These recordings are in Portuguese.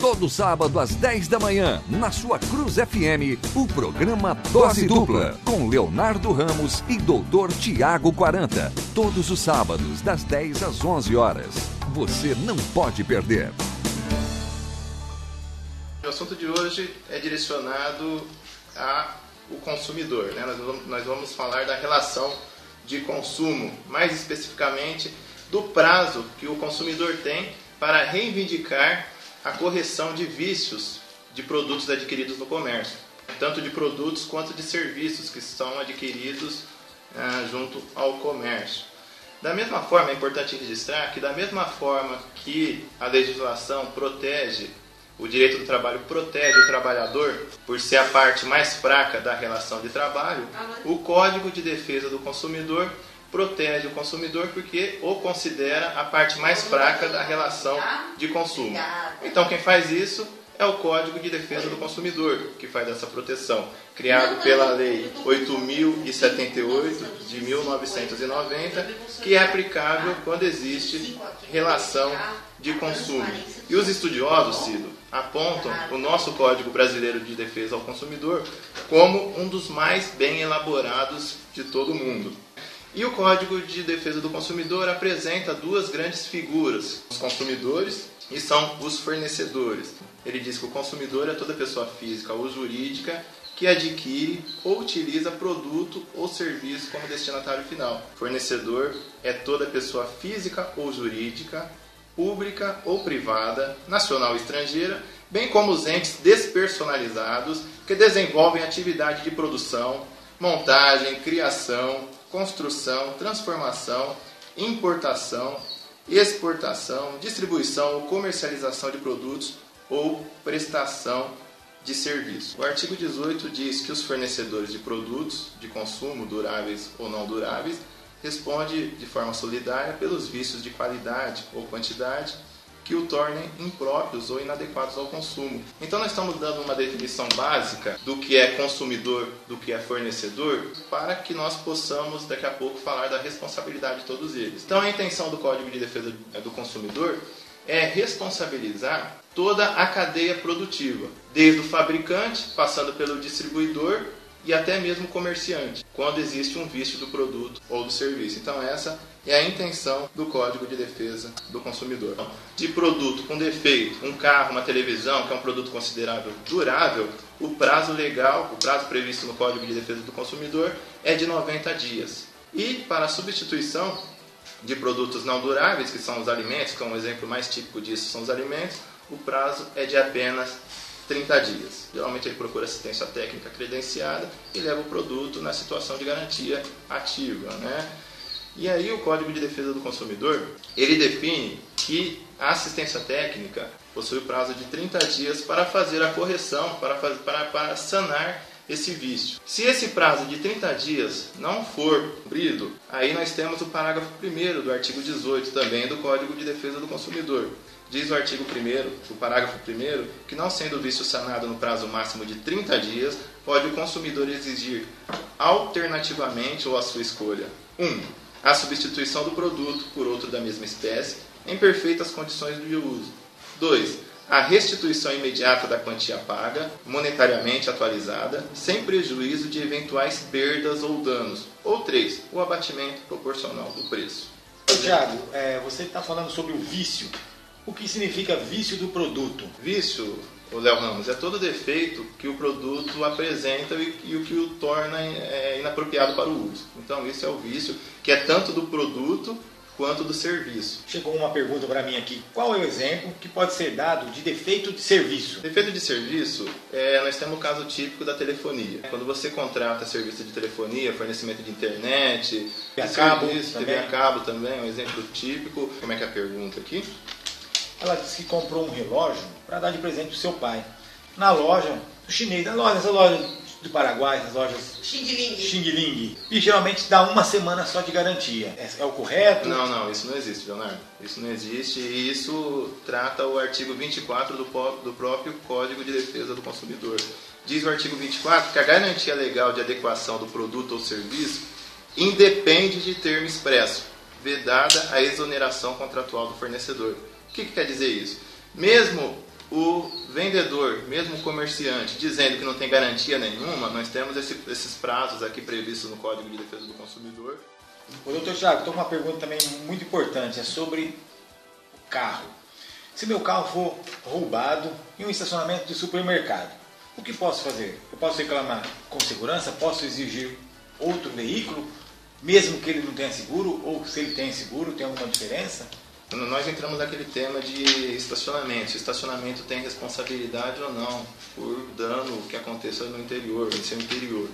Todo sábado às 10 da manhã, na sua Cruz FM, o programa Dose Dupla, com Leonardo Ramos e Dr. Tiago 40. Todos os sábados, das 10 às 11 horas. Você não pode perder. O assunto de hoje é direcionado ao consumidor, né? Nós vamos falar da relação de consumo, mais especificamente do prazo que o consumidor tem para reivindicar a correção de vícios de produtos adquiridos no comércio, tanto de produtos quanto de serviços que são adquiridos junto ao comércio. Da mesma forma, é importante registrar que da mesma forma que a legislação protege, o direito do trabalho protege o trabalhador por ser a parte mais fraca da relação de trabalho, o Código de Defesa do Consumidor protege o consumidor porque o considera a parte mais fraca da relação de consumo. Então quem faz isso é o Código de Defesa do Consumidor, que faz essa proteção, criado pela Lei 8.078 de 1990, que é aplicável quando existe relação de consumo. E os estudiosos, Cido, apontam o nosso Código Brasileiro de Defesa ao Consumidor como um dos mais bem elaborados de todo o mundo. E o Código de Defesa do Consumidor apresenta duas grandes figuras, os consumidores e são os fornecedores. Ele diz que o consumidor é toda pessoa física ou jurídica que adquire ou utiliza produto ou serviço como destinatário final. Fornecedor é toda pessoa física ou jurídica, pública ou privada, nacional ou estrangeira, bem como os entes despersonalizados que desenvolvem atividade de produção, montagem, criação, construção, transformação, importação, exportação, distribuição ou comercialização de produtos ou prestação de serviço. O artigo 18 diz que os fornecedores de produtos de consumo, duráveis ou não duráveis, respondem de forma solidária pelos vícios de qualidade ou quantidade que o tornem impróprios ou inadequados ao consumo. Então nós estamos dando uma definição básica do que é consumidor, do que é fornecedor, para que nós possamos daqui a pouco falar da responsabilidade de todos eles. Então a intenção do Código de Defesa do Consumidor é responsabilizar toda a cadeia produtiva, desde o fabricante, passando pelo distribuidor e até mesmo o comerciante, quando existe um vício do produto ou do serviço. Então essa é a intenção do Código de Defesa do Consumidor. De produto com defeito, um carro, uma televisão, que é um produto considerável durável, o prazo legal, o prazo previsto no Código de Defesa do Consumidor é de 90 dias. E para a substituição de produtos não duráveis, que são os alimentos, que é um exemplo mais típico disso, são os alimentos, o prazo é de apenas 30 dias. Geralmente ele procura assistência técnica credenciada e leva o produto na situação de garantia ativa, né? E aí o Código de Defesa do Consumidor, ele define que a assistência técnica possui o prazo de 30 dias para fazer a correção, para sanar esse vício. Se esse prazo de 30 dias não for cumprido, aí nós temos o parágrafo 1º do artigo 18 também do Código de Defesa do Consumidor. Diz o artigo 1º, o parágrafo 1º, que não sendo o vício sanado no prazo máximo de 30 dias, pode o consumidor exigir alternativamente ou à sua escolha: 1. A substituição do produto por outro da mesma espécie, em perfeitas condições de uso. 2. A restituição imediata da quantia paga, monetariamente atualizada, sem prejuízo de eventuais perdas ou danos. Ou 3. O abatimento proporcional do preço. Tiago, você está falando sobre o vício. O que significa vício do produto? Vício, Léo Ramos, é todo defeito que o produto apresenta e o que o torna inapropriado para o uso. Então, isso é o vício, que é tanto do produto quanto do serviço. Chegou uma pergunta para mim aqui. Qual é o exemplo que pode ser dado de defeito de serviço? Defeito de serviço, nós temos o caso típico da telefonia. Quando você contrata serviço de telefonia, fornecimento de internet, TV a cabo também, é um exemplo típico. Como é que é a pergunta aqui? Ela disse que comprou um relógio para dar de presente para o seu pai. Na loja chinês, essa loja do Paraguai, as lojas Xing Ling. E geralmente dá uma semana só de garantia. É o correto? Não, isso não existe, Leonardo. Isso não existe e isso trata o artigo 24 do próprio Código de Defesa do Consumidor. Diz o artigo 24 que a garantia legal de adequação do produto ou serviço independe de termo expresso, vedada a exoneração contratual do fornecedor. O que quer dizer isso? Mesmo o vendedor, mesmo o comerciante, dizendo que não tem garantia nenhuma, nós temos esses prazos aqui previstos no Código de Defesa do Consumidor. Ô, doutor Tiago, estou com uma pergunta também muito importante, é sobre o carro. Se meu carro for roubado em um estacionamento de supermercado, o que posso fazer? Eu posso reclamar com segurança? Posso exigir outro veículo, mesmo que ele não tenha seguro? Ou se ele tem seguro, tem alguma diferença? Nós entramos naquele tema de estacionamento. Se o estacionamento tem responsabilidade ou não por dano que aconteça no interior, no seu interior.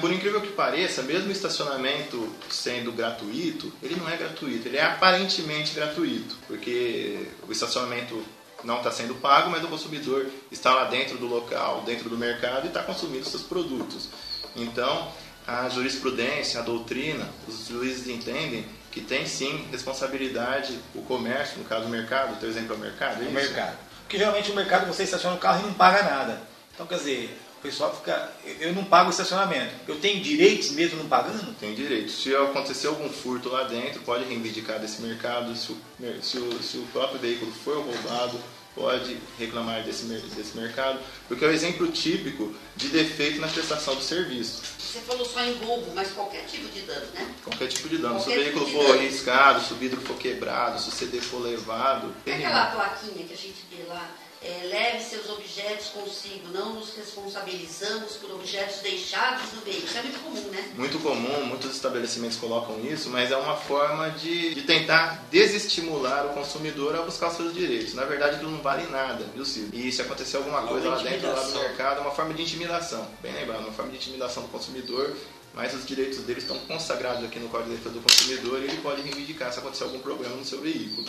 Por incrível que pareça, mesmo o estacionamento sendo gratuito, ele não é gratuito, ele é aparentemente gratuito, porque o estacionamento não está sendo pago, mas o consumidor está lá dentro do local, dentro do mercado e está consumindo seus produtos. Então, a jurisprudência, a doutrina, os juízes entendem que tem sim responsabilidade o comércio, no caso o mercado, o teu exemplo é o mercado? É o mercado. Porque geralmente no mercado você estaciona o carro e não paga nada. Então, quer dizer, o pessoal fica, eu não pago o estacionamento. Eu tenho direitos mesmo não pagando? Tem direito. Se acontecer algum furto lá dentro, pode reivindicar desse mercado. Se o próprio veículo for roubado, pode reclamar desse mercado. Porque é o exemplo típico de defeito na prestação do serviço. Você falou só em roubo, mas qualquer tipo de dano, né? Qualquer tipo de dano. Se o veículo for riscado, se o vidro for quebrado, se o CD for levado... É aquela plaquinha que a gente vê lá, leve seus objetos consigo, não nos responsabilizamos por objetos deixados no veículo. Isso é muito comum, né? Muito comum, muitos estabelecimentos colocam isso, mas é uma forma de tentar desestimular o consumidor a buscar os seus direitos. Na verdade, aquilo não vale nada, viu, Ciro? E se acontecer alguma coisa lá dentro do mercado, é uma forma de intimidação. Bem lembrado, uma forma de intimidação do consumidor, mas os direitos dele estão consagrados aqui no Código de Defesa do Consumidor e ele pode reivindicar se acontecer algum problema no seu veículo.